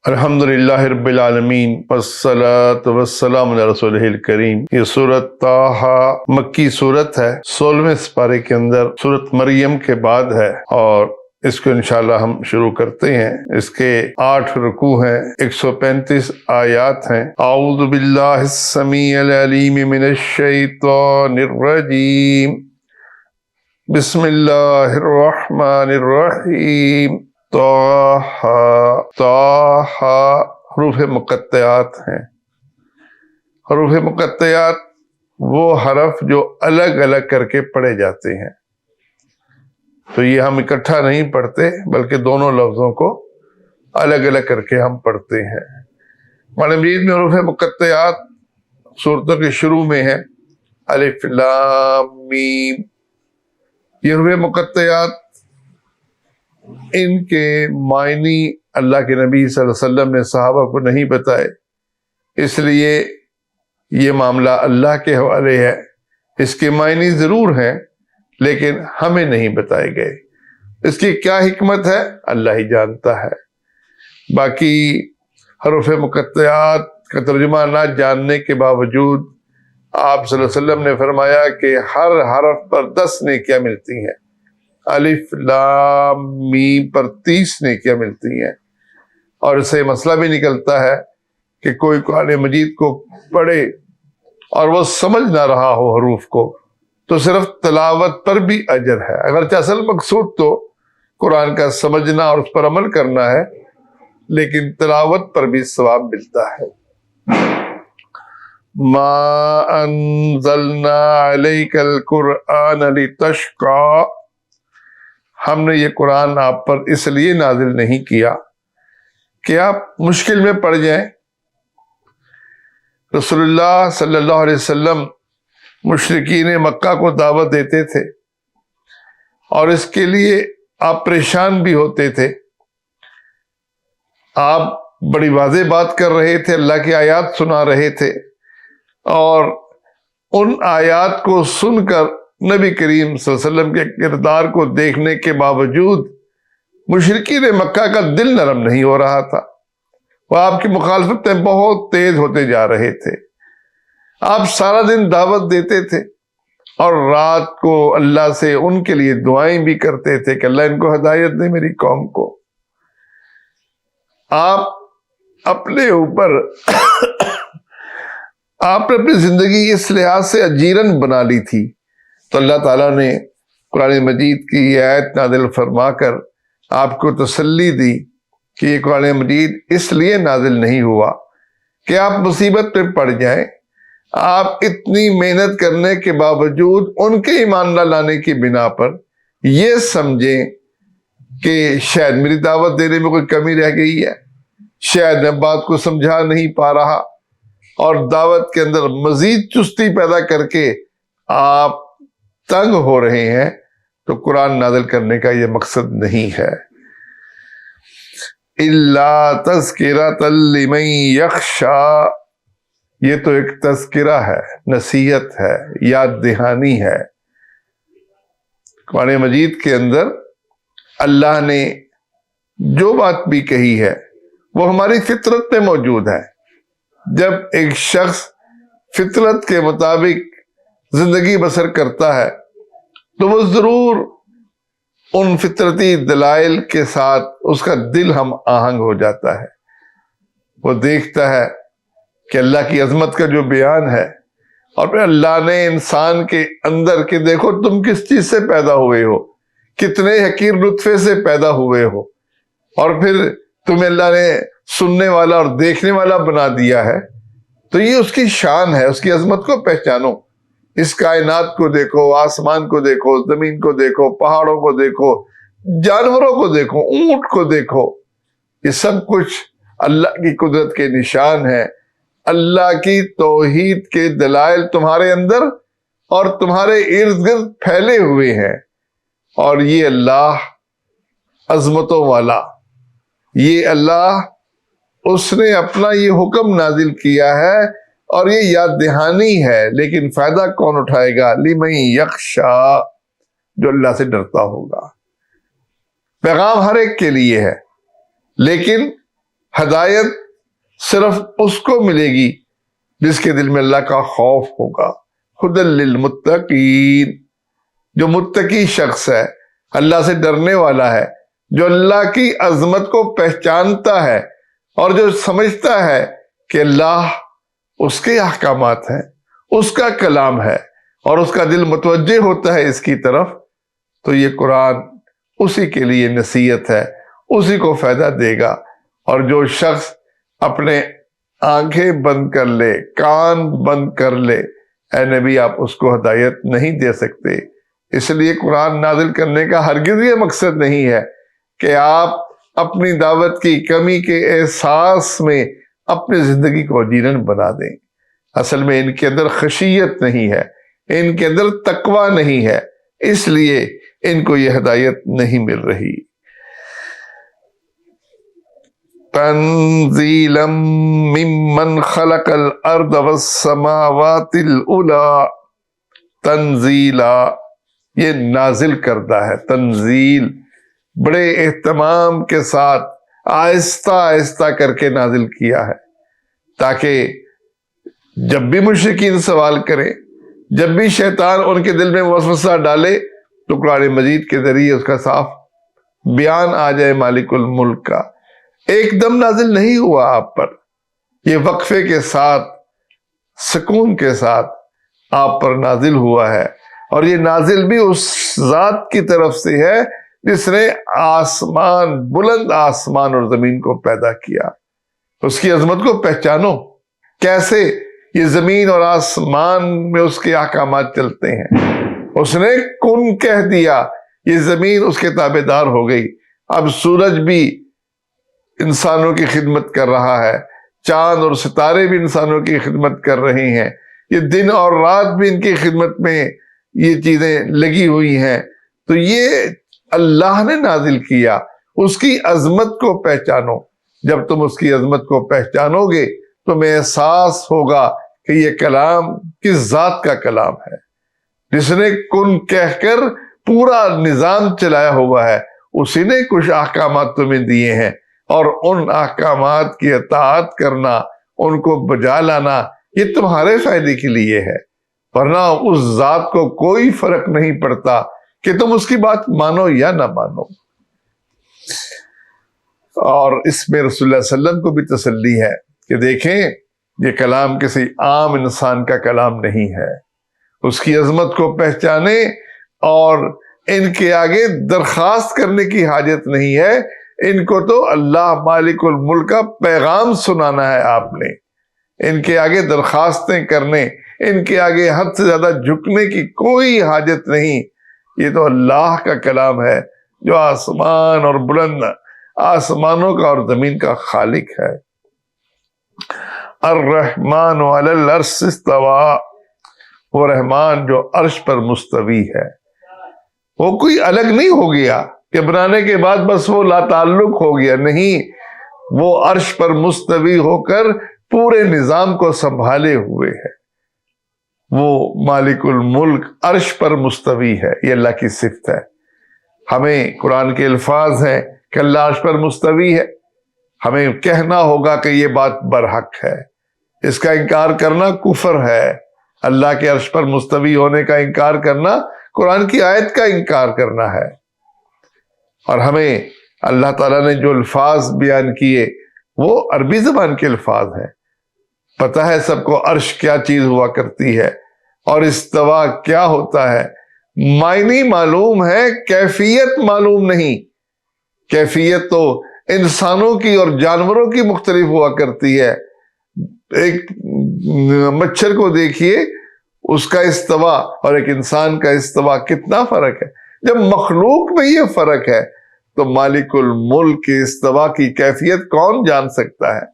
الحمدللہ رب العالمین والصلاة والسلام علی رسولہ الکریم۔ یہ سورۃ طٰہٰ مکی سورت ہے، 16ویں سپارے کے اندر سورت مریم کے بعد ہے، اور اس کو انشاءاللہ ہم شروع کرتے ہیں۔ اس کے 8 رکوع ہیں، 135 آیات ہیں۔ اعوذ باللہ السمیع العلیم من الشیطان الرجیم، بسم اللہ الرحمن الرحیم۔ طٰہٰ حروف مقطعات ہیں۔ حروف مقطعات وہ حرف جو الگ الگ کر کے پڑھے جاتے ہیں، تو یہ ہم اکٹھا نہیں پڑھتے بلکہ دونوں لفظوں کو الگ الگ کر کے ہم پڑھتے ہیں۔ قرآن مجید میں حروف مقطعات سورتوں کے شروع میں ہے، الف لام میم۔ یہ حروف مقطعات، ان کے معنی اللہ کے نبی صلی اللہ علیہ وسلم نے صحابہ کو نہیں بتائے، اس لیے یہ معاملہ اللہ کے حوالے ہے۔ اس کے معنی ضرور ہیں لیکن ہمیں نہیں بتائے گئے۔ اس کی کیا حکمت ہے اللہ ہی جانتا ہے۔ باقی حروف مقطعات کا ترجمہ نہ جاننے کے باوجود آپ صلی اللہ علیہ وسلم نے فرمایا کہ ہر حرف پر 10 نیکیاں ملتی ہیں، الف لام میم پر 30 نیکیاں ملتی ہیں۔ اور اس سے مسئلہ بھی نکلتا ہے کہ کوئی قرآن مجید کو پڑھے اور وہ سمجھ نہ رہا ہو حروف کو، تو صرف تلاوت پر بھی اجر ہے، اگرچہ اصل مقصود تو قرآن کا سمجھنا اور اس پر عمل کرنا ہے، لیکن تلاوت پر بھی ثواب ملتا ہے۔ ما انزلنا علیک القرآن لتشقی، ہم نے یہ قرآن آپ پر اس لیے نازل نہیں کیا کہ آپ مشکل میں پڑ جائیں۔ رسول اللہ صلی اللہ علیہ وسلم مشرکین مکہ کو دعوت دیتے تھے اور اس کے لیے آپ پریشان بھی ہوتے تھے۔ آپ بڑی واضح بات کر رہے تھے، اللہ کی آیات سنا رہے تھے، اور ان آیات کو سن کر نبی کریم صلی اللہ علیہ وسلم کے کردار کو دیکھنے کے باوجود مشرکین مکہ کا دل نرم نہیں ہو رہا تھا۔ وہ آپ کی مخالفت میں بہت تیز ہوتے جا رہے تھے۔ آپ سارا دن دعوت دیتے تھے اور رات کو اللہ سے ان کے لیے دعائیں بھی کرتے تھے کہ اللہ ان کو ہدایت دے، میری قوم کو۔ آپ اپنے اوپر آپ نے اپنی زندگی اس لحاظ سے اجیرن بنا لی تھی، تو اللہ تعالیٰ نے قرآن مجید کی یہ آیت نازل فرما کر آپ کو تسلی دی کہ یہ قرآن مجید اس لیے نازل نہیں ہوا کہ آپ مصیبت میں پڑ جائیں۔ آپ اتنی محنت کرنے کے باوجود ان کے ایمان نہ لانے کی بنا پر یہ سمجھیں کہ شاید میری دعوت دینے میں کوئی کمی رہ گئی ہے، شاید میں بات کو سمجھا نہیں پا رہا، اور دعوت کے اندر مزید چستی پیدا کر کے آپ تنگ ہو رہے ہیں، تو قرآن نازل کرنے کا یہ مقصد نہیں ہے۔ إِلَّا تَذْكِرَةً لِمَن يَخْشَىٰ، یہ تو ایک تذکرہ ہے، نصیحت ہے، یاد دہانی ہے۔ قرآن مجید کے اندر اللہ نے جو بات بھی کہی ہے وہ ہماری فطرت میں موجود ہے۔ جب ایک شخص فطرت کے مطابق زندگی بسر کرتا ہے تو وہ ضرور ان فطرتی دلائل کے ساتھ اس کا دل ہم آہنگ ہو جاتا ہے۔ وہ دیکھتا ہے کہ اللہ کی عظمت کا جو بیان ہے، اور پھر اللہ نے انسان کے اندر کہ دیکھو تم کس چیز سے پیدا ہوئے ہو، کتنے حقیر نطفے سے پیدا ہوئے ہو، اور پھر تمہیں اللہ نے سننے والا اور دیکھنے والا بنا دیا ہے، تو یہ اس کی شان ہے۔ اس کی عظمت کو پہچانو، اس کائنات کو دیکھو، آسمان کو دیکھو، زمین کو دیکھو، پہاڑوں کو دیکھو، جانوروں کو دیکھو، اونٹ کو دیکھو، یہ سب کچھ اللہ کی قدرت کے نشان ہے۔ اللہ کی توحید کے دلائل تمہارے اندر اور تمہارے ارد گرد پھیلے ہوئے ہیں، اور یہ اللہ عظمتوں والا، یہ اللہ اس نے اپنا یہ حکم نازل کیا ہے، اور یہ یاد دہانی ہے، لیکن فائدہ کون اٹھائے گا؟ لمن یخشیٰ، جو اللہ سے ڈرتا ہوگا۔ پیغام ہر ایک کے لیے ہے، لیکن ہدایت صرف اس کو ملے گی جس کے دل میں اللہ کا خوف ہوگا۔ ہدی للمتقین، جو متقی شخص ہے، اللہ سے ڈرنے والا ہے، جو اللہ کی عظمت کو پہچانتا ہے اور جو سمجھتا ہے کہ اللہ اس کے احکامات ہیں، اس کا کلام ہے، اور اس کا دل متوجہ ہوتا ہے اس کی طرف، تو یہ قرآن اسی کے لیے نصیحت ہے، اسی کو فائدہ دے گا۔ اور جو شخص اپنے آنکھیں بند کر لے، کان بند کر لے، اے نبی آپ اس کو ہدایت نہیں دے سکتے۔ اس لیے قرآن نازل کرنے کا ہرگز یہ مقصد نہیں ہے کہ آپ اپنی دعوت کی کمی کے احساس میں اپنی زندگی کو جیرن بنا دیں۔ اصل میں ان کے اندر خشیت نہیں ہے، ان کے اندر تقوی نہیں ہے، اس لیے ان کو یہ ہدایت نہیں مل رہی۔ تنزیلا ممن خلق الارض والسماوات العلی، تنزیلا یہ نازل کردہ ہے، تنزیل بڑے اہتمام کے ساتھ آہستہ آہستہ کر کے نازل کیا ہے، تاکہ جب بھی مشرکین سوال کریں، جب بھی شیطان ان کے دل میں وسوسہ ڈالے، تو قرآن مجید کے ذریعے اس کا صاف بیان آ جائے مالک الملک کا۔ ایک دم نازل نہیں ہوا آپ پر، یہ وقفے کے ساتھ، سکون کے ساتھ آپ پر نازل ہوا ہے، اور یہ نازل بھی اس ذات کی طرف سے ہے جس نے آسمان، بلند آسمان اور زمین کو پیدا کیا۔ اس کی عظمت کو پہچانو، کیسے یہ زمین اور آسمان میں اس کے احکامات چلتے ہیں۔ اس نے کن کہہ دیا، یہ زمین اس کے تابع دار ہو گئی۔ اب سورج بھی انسانوں کی خدمت کر رہا ہے، چاند اور ستارے بھی انسانوں کی خدمت کر رہے ہیں، یہ دن اور رات بھی ان کی خدمت میں یہ چیزیں لگی ہوئی ہیں۔ تو یہ اللہ نے نازل کیا، اس کی عظمت کو پہچانو۔ جب تم اس کی عظمت کو پہچانو گے تمہیں احساس ہوگا کہ یہ کلام کس ذات کا کلام ہے، جس نے کن کہہ کر پورا نظام چلایا ہوا ہے۔ اسی نے کچھ احکامات تمہیں دیے ہیں، اور ان احکامات کی اطاعت کرنا، ان کو بجا لانا، یہ تمہارے فائدے کے لیے ہے، ورنہ اس ذات کو کوئی فرق نہیں پڑتا کہ تم اس کی بات مانو یا نہ مانو۔ اور اس میں رسول اللہ صلی اللہ علیہ وسلم کو بھی تسلی ہے کہ دیکھیں یہ کلام کسی عام انسان کا کلام نہیں ہے، اس کی عظمت کو پہچانے، اور ان کے آگے درخواست کرنے کی حاجت نہیں ہے، ان کو تو اللہ مالک الملک کا پیغام سنانا ہے آپ نے۔ ان کے آگے درخواستیں کرنے، ان کے آگے حد سے زیادہ جھکنے کی کوئی حاجت نہیں۔ یہ تو اللہ کا کلام ہے جو آسمان اور بلند آسمانوں کا اور زمین کا خالق ہے۔ الرحمن علی العرش استوى، وہ رحمان جو عرش پر مستوی ہے، وہ کوئی الگ نہیں ہو گیا کہ بنانے کے بعد بس وہ لا تعلق ہو گیا، نہیں، وہ عرش پر مستوی ہو کر پورے نظام کو سنبھالے ہوئے ہے۔ وہ مالک الملک عرش پر مستوی ہے، یہ اللہ کی صفت ہے۔ ہمیں قرآن کے الفاظ ہیں کہ اللہ عرش پر مستوی ہے، ہمیں کہنا ہوگا کہ یہ بات برحق ہے، اس کا انکار کرنا کفر ہے۔ اللہ کے عرش پر مستوی ہونے کا انکار کرنا قرآن کی آیت کا انکار کرنا ہے۔ اور ہمیں اللہ تعالیٰ نے جو الفاظ بیان کیے وہ عربی زبان کے الفاظ ہیں، پتہ ہے سب کو عرش کیا چیز ہوا کرتی ہے اور استوا کیا ہوتا ہے، معنی معلوم ہے، کیفیت معلوم نہیں۔ کیفیت تو انسانوں کی اور جانوروں کی مختلف ہوا کرتی ہے۔ ایک مچھر کو دیکھیے، اس کا استوا اور ایک انسان کا استوا کتنا فرق ہے۔ جب مخلوق میں یہ فرق ہے تو مالک الملک کے استوا کی کیفیت کون جان سکتا ہے؟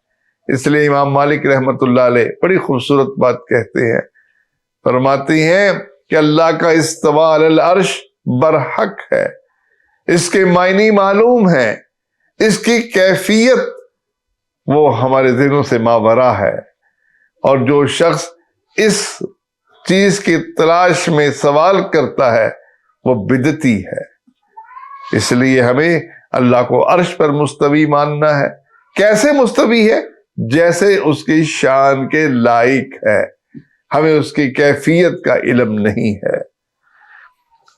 اس لیے امام مالک رحمت اللہ علیہ بڑی خوبصورت بات کہتے ہیں، فرماتے ہیں کہ اللہ کا استوا علی العرش برحق ہے، اس کے معنی معلوم ہیں، اس کی کیفیت وہ ہمارے ذہنوں سے ماورا ہے، اور جو شخص اس چیز کی تلاش میں سوال کرتا ہے وہ بدعتی ہے۔ اس لیے ہمیں اللہ کو عرش پر مستوی ماننا ہے، کیسے مستوی ہے؟ جیسے اس کی شان کے لائق ہے، ہمیں اس کی کیفیت کا علم نہیں ہے۔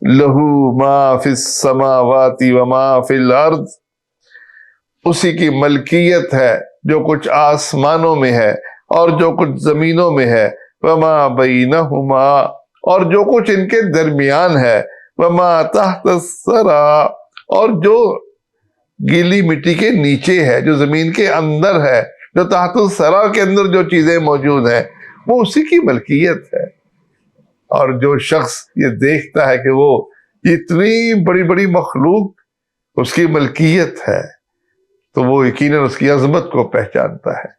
لہو ما فی السماوات وما فی الارض، اسی کی ملکیت ہے جو کچھ آسمانوں میں ہے اور جو کچھ زمینوں میں ہے، وما بینہما، اور جو کچھ ان کے درمیان ہے، وما تحت الثری، اور جو گیلی مٹی کے نیچے ہے، جو زمین کے اندر ہے، جو تحت الثری کے اندر جو چیزیں موجود ہیں، وہ اسی کی ملکیت ہے۔ اور جو شخص یہ دیکھتا ہے کہ وہ اتنی بڑی بڑی مخلوق اس کی ملکیت ہے، تو وہ یقیناً اس کی عظمت کو پہچانتا ہے۔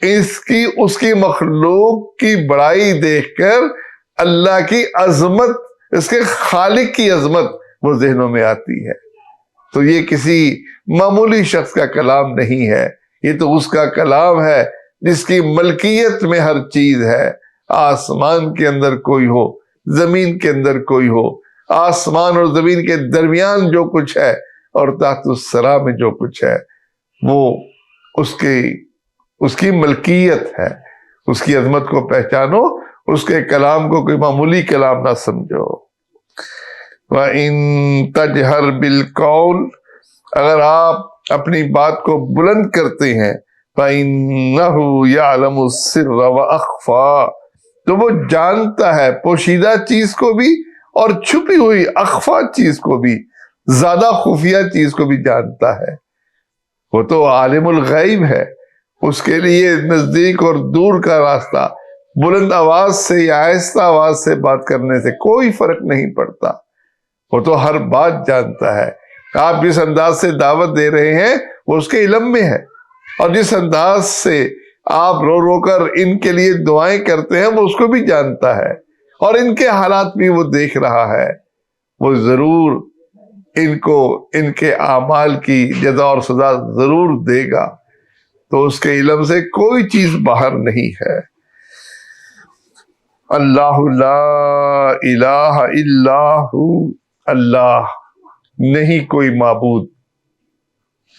اس کی مخلوق کی بڑائی دیکھ کر اللہ کی عظمت، اس کے خالق کی عظمت وہ ذہنوں میں آتی ہے۔ تو یہ کسی معمولی شخص کا کلام نہیں ہے، یہ تو اس کا کلام ہے جس کی ملکیت میں ہر چیز ہے۔ آسمان کے اندر کوئی ہو، زمین کے اندر کوئی ہو، آسمان اور زمین کے درمیان جو کچھ ہے اور تحت الثری میں جو کچھ ہے، وہ اس کی ملکیت ہے۔ اس کی عظمت کو پہچانو، اس کے کلام کو کوئی معمولی کلام نہ سمجھو۔ وَإِن تَجْهَرْ بِالْقَوْلِ، اگر آپ اپنی بات کو بلند کرتے ہیں، فَإِنَّهُ يَعْلَمُ السِّرَّ وَأَخْفَى، تو وہ جانتا ہے پوشیدہ چیز کو بھی اور چھپی ہوئی اخفا چیز کو بھی، زیادہ خفیہ چیز کو بھی جانتا ہے۔ وہ تو عالم الغیب ہے، اس کے لیے نزدیک اور دور کا راستہ، بلند آواز سے یا آہستہ آواز سے بات کرنے سے کوئی فرق نہیں پڑتا۔ وہ تو ہر بات جانتا ہے۔ آپ جس انداز سے دعوت دے رہے ہیں وہ اس کے علم میں ہے، اور جس انداز سے آپ رو رو کر ان کے لیے دعائیں کرتے ہیں وہ اس کو بھی جانتا ہے، اور ان کے حالات بھی وہ دیکھ رہا ہے۔ وہ ضرور ان کو ان کے اعمال کی جزا اور سزا ضرور دے گا۔ تو اس کے علم سے کوئی چیز باہر نہیں ہے۔ اللہ لا الہ الا ہو، اللہ نہیں کوئی معبود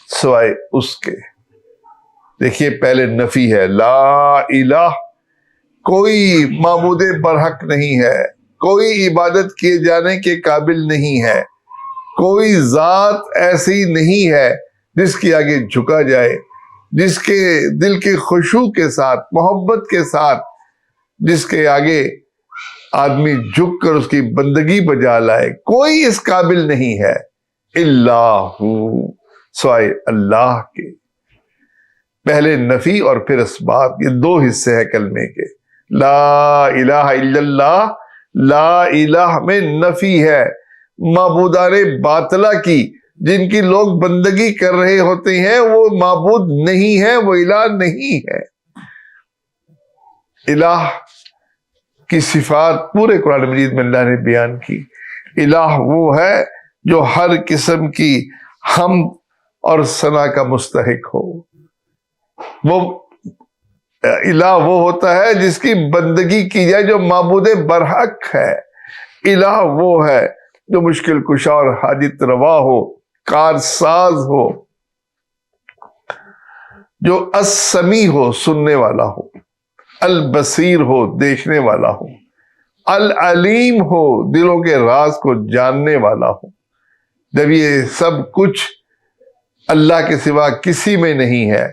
سوائے اس کے۔ دیکھیے پہلے نفی ہے، لا الہ، کوئی معبود برحق نہیں ہے، کوئی عبادت کیے جانے کے قابل نہیں ہے، کوئی ذات ایسی نہیں ہے جس کی آگے جھکا جائے، جس کے دل کی خشوع کے ساتھ، محبت کے ساتھ، جس کے آگے آدمی جھک کر اس کی بندگی بجا لائے، کوئی اس قابل نہیں ہے اللہ سوائے اللہ کے۔ پہلے نفی اور پھر اثبات، یہ دو حصے ہیں کلمے کے۔ لا الہ الا اللہ، لا الہ میں نفی ہے معبودان باطلہ کی، جن کی لوگ بندگی کر رہے ہوتے ہیں، وہ معبود نہیں ہے، وہ الہ نہیں ہے۔ الہ کی صفات پورے قرآن مجید میں اللہ نے بیان کی۔ الہ وہ ہے جو ہر قسم کی حمد اور ثنا کا مستحق ہو۔ وہ الہ وہ ہوتا ہے جس کی بندگی کی جائے، جو معبود برحق ہے۔ الہ وہ ہے جو مشکل کشا اور حاجت روا ہو، کارساز ہو، جو السمیع ہو، سننے والا ہو، البصیر ہو، دیکھنے والا ہو، العلیم ہو، دلوں کے راز کو جاننے والا ہو۔ جب یہ سب کچھ اللہ کے سوا کسی میں نہیں ہے،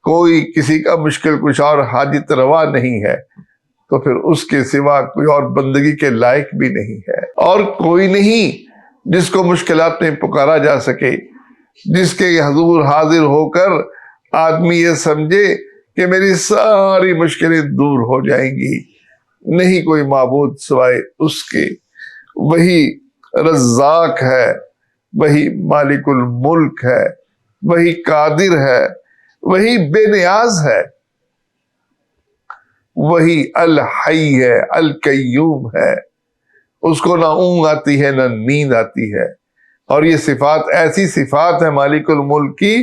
کوئی کسی کا مشکل کشا اور حاجت روا نہیں ہے، تو پھر اس کے سوا کوئی اور بندگی کے لائق بھی نہیں ہے، اور کوئی نہیں جس کو مشکلات میں پکارا جا سکے، جس کے حضور حاضر ہو کر آدمی یہ سمجھے کہ میری ساری مشکلیں دور ہو جائیں گی۔ نہیں کوئی معبود سوائے اس کے۔ وہی رزاق ہے، وہی مالک الملک ہے، وہی قادر ہے، وہی بے نیاز ہے، وہی الحی ہے، القیوم ہے۔ اس کو نہ اونگ آتی ہے نہ نیند آتی ہے، اور یہ صفات ایسی صفات ہے مالک الملک کی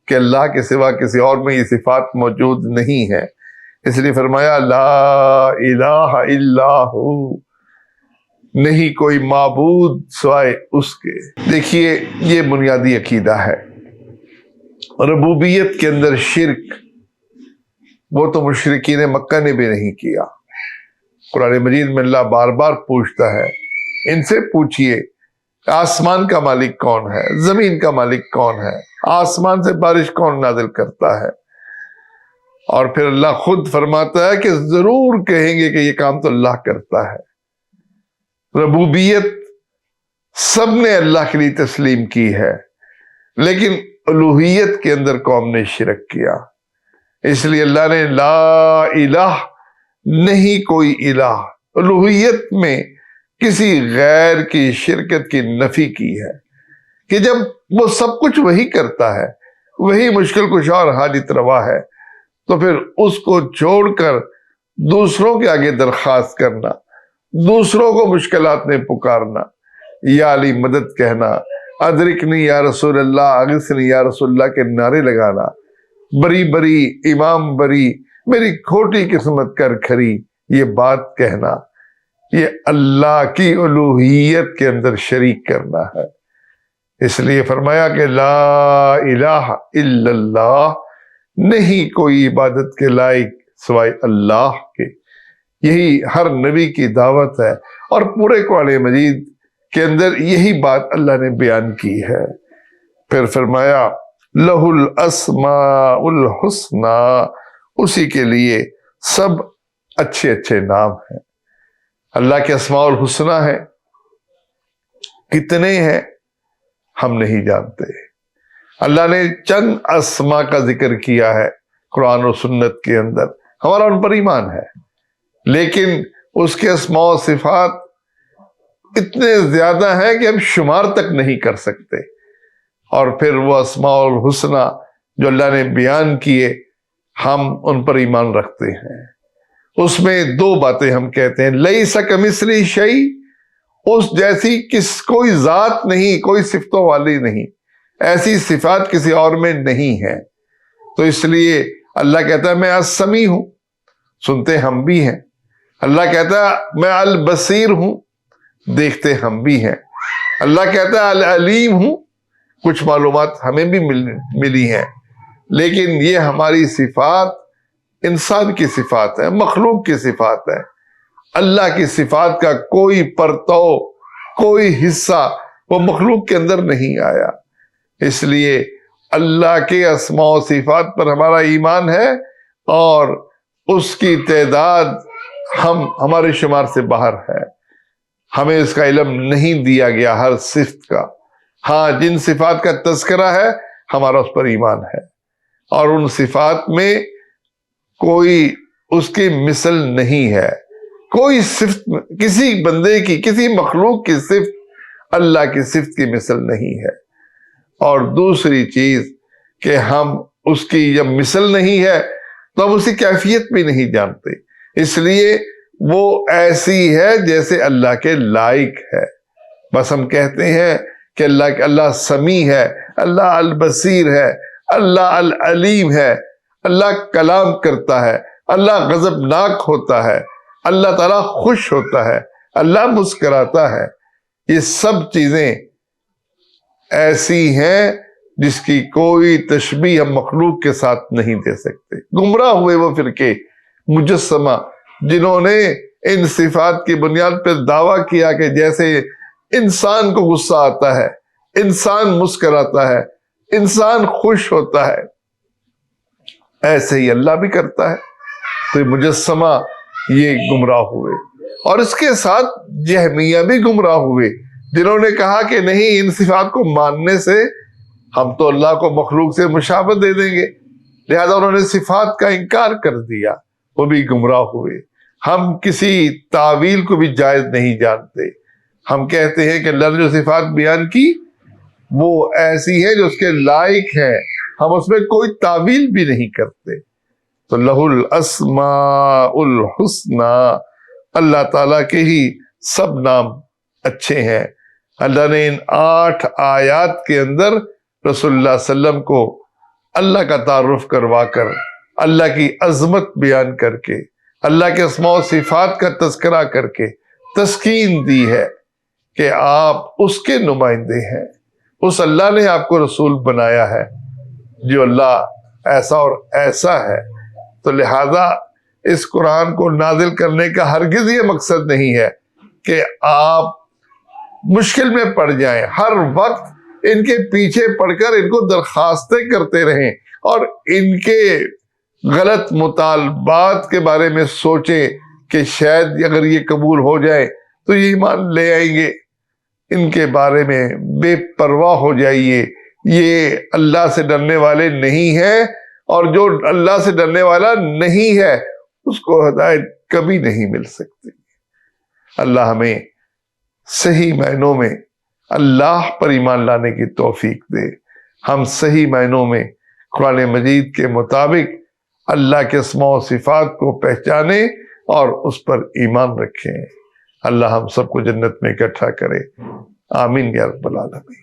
کہ اللہ کے سوا کسی اور میں یہ صفات موجود نہیں ہے۔ اس لیے فرمایا لا الہ الا ہو، نہیں کوئی معبود سوائے اس کے۔ دیکھیے یہ بنیادی عقیدہ ہے۔ ربوبیت کے اندر شرک وہ تو مشرکین مکہ نے بھی نہیں کیا۔ قرآن مجید میں اللہ بار بار پوچھتا ہے، ان سے پوچھئے آسمان کا مالک کون ہے، زمین کا مالک کون ہے، آسمان سے بارش کون نازل کرتا ہے؟ اور پھر اللہ خود فرماتا ہے کہ ضرور کہیں گے کہ یہ کام تو اللہ کرتا ہے۔ ربوبیت سب نے اللہ کے لیے تسلیم کی ہے، لیکن الوہیت کے اندر قوم نے شرک کیا، اس لیے اللہ نے لا الہ، نہیں کوئی الہ، الوہیت میں کسی غیر کی شرکت کی نفی کی ہے کہ جب وہ سب کچھ وہی کرتا ہے، وہی مشکل کشا اور حاجت روا ہے، تو پھر اس کو چھوڑ کر دوسروں کے آگے درخواست کرنا، دوسروں کو مشکلات میں پکارنا، یا علی مدد کہنا، ادرکنی یا رسول اللہ، اغثنی یا رسول اللہ کے نعرے لگانا، بری بری امام بری، میری کھوٹی قسمت کر کھری، یہ بات کہنا، یہ اللہ کی الوہیت کے اندر شریک کرنا ہے۔ اس لیے فرمایا کہ لا الہ الا اللہ، نہیں کوئی عبادت کے لائق سوائے اللہ کے۔ یہی ہر نبی کی دعوت ہے، اور پورے قرآن مجید کے اندر یہی بات اللہ نے بیان کی ہے۔ پھر فرمایا لہ الاسماء الحسنی، اسی کے لیے سب اچھے اچھے نام ہیں۔ اللہ کے اسماء الحسنی ہیں، کتنے ہیں ہم نہیں جانتے۔ اللہ نے چند اسماء کا ذکر کیا ہے قرآن و سنت کے اندر، ہمارا ان پر ایمان ہے، لیکن اس کے اسماء و صفات اتنے زیادہ ہیں کہ ہم شمار تک نہیں کر سکتے۔ اور پھر وہ اسماء الحسنی جو اللہ نے بیان کیے، ہم ان پر ایمان رکھتے ہیں۔ اس میں دو باتیں ہم کہتے ہیں، لیس کمثلہ شیء، اس جیسی کوئی ذات نہیں، کوئی صفتوں والی نہیں، ایسی صفات کسی اور میں نہیں ہے۔ تو اس لیے اللہ کہتا ہے میں السمیع ہوں، سنتے ہم بھی ہیں۔ اللہ کہتا ہے میں البصیر ہوں، دیکھتے ہم بھی ہیں۔ اللہ کہتا ہے العلیم ہوں، کچھ معلومات ہمیں بھی ملی ہیں، لیکن یہ ہماری صفات انسان کی صفات ہے، مخلوق کی صفات ہے۔ اللہ کی صفات کا کوئی پرتو، کوئی حصہ وہ مخلوق کے اندر نہیں آیا۔ اس لیے اللہ کے اسماء و صفات پر ہمارا ایمان ہے، اور اس کی تعداد ہمارے شمار سے باہر ہے۔ ہمیں اس کا علم نہیں دیا گیا ہر صفت کا۔ ہاں، جن صفات کا تذکرہ ہے ہمارا اس پر ایمان ہے، اور ان صفات میں کوئی اس کی مثل نہیں ہے۔ کوئی صفت کسی بندے کی، کسی مخلوق کی صفت اللہ کی صفت کی مثل نہیں ہے۔ اور دوسری چیز کہ ہم اس کی جب مثل نہیں ہے تو ہم اس کی کیفیت بھی نہیں جانتے، اس لیے وہ ایسی ہے جیسے اللہ کے لائق ہے۔ بس ہم کہتے ہیں کہ اللہ سمیع ہے، اللہ البصیر ہے، اللہ العلیم ہے، اللہ کلام کرتا ہے، اللہ غضبناک ہوتا ہے، اللہ تعالیٰ خوش ہوتا ہے، اللہ مسکراتا ہے۔ یہ سب چیزیں ایسی ہیں جس کی کوئی تشبیہ ہم مخلوق کے ساتھ نہیں دے سکتے۔ گمراہ ہوئے وہ فرقے مجسمہ جنہوں نے ان صفات کی بنیاد پر دعویٰ کیا کہ جیسے انسان کو غصہ آتا ہے، انسان مسکراتا ہے، انسان خوش ہوتا ہے، ایسے ہی اللہ بھی کرتا ہے۔ تو یہ مجسمہ یہ گمراہ ہوئے، اور اس کے ساتھ جہمیہ بھی گمراہ ہوئے، جنہوں نے کہا کہ نہیں، ان صفات کو ماننے سے ہم تو اللہ کو مخلوق سے مشابہت دے دیں گے، لہذا انہوں نے صفات کا انکار کر دیا، وہ بھی گمراہ ہوئے۔ ہم کسی تعویل کو بھی جائز نہیں جانتے۔ ہم کہتے ہیں کہ اللہ نے جو صفات بیان کی وہ ایسی ہے جو اس کے لائق ہے، ہم اس میں کوئی تعویل بھی نہیں کرتے۔ تو لہ الاسماء الحسنی، اللہ تعالیٰ کے ہی سب نام اچھے ہیں۔ اللہ نے ان 8 آیات کے اندر رسول اللہ صلی اللہ علیہ وسلم کو اللہ کا تعارف کروا کر، اللہ کی عظمت بیان کر کے، اللہ کے اسماء و صفات کا تذکرہ کر کے تسکین دی ہے کہ آپ اس کے نمائندے ہیں، اس اللہ نے آپ کو رسول بنایا ہے، جو اللہ ایسا اور ایسا ہے. تو لہذا اس قرآن کو نازل کرنے کا ہرگز یہ مقصد نہیں ہے کہ آپ مشکل میں پڑ جائیں، ہر وقت ان کے پیچھے پڑ کر ان کو درخواستیں کرتے رہیں اور ان کے غلط مطالبات کے بارے میں سوچیں کہ شاید اگر یہ قبول ہو جائے تو یہ ایمان لے آئیں گے. ان کے بارے میں بے پرواہ ہو جائیے. یہ اللہ سے ڈرنے والے نہیں ہیں، اور جو اللہ سے ڈرنے والا نہیں ہے اس کو ہدایت کبھی نہیں مل سکتی. اللہ ہمیں صحیح معنوں میں اللہ پر ایمان لانے کی توفیق دے. ہم صحیح معنوں میں قرآن مجید کے مطابق اللہ کے اسماء و صفات کو پہچانیں اور اس پر ایمان رکھیں. اللہ ہم سب کو جنت میں اکٹھا کرے. آمین یا رب العالمین.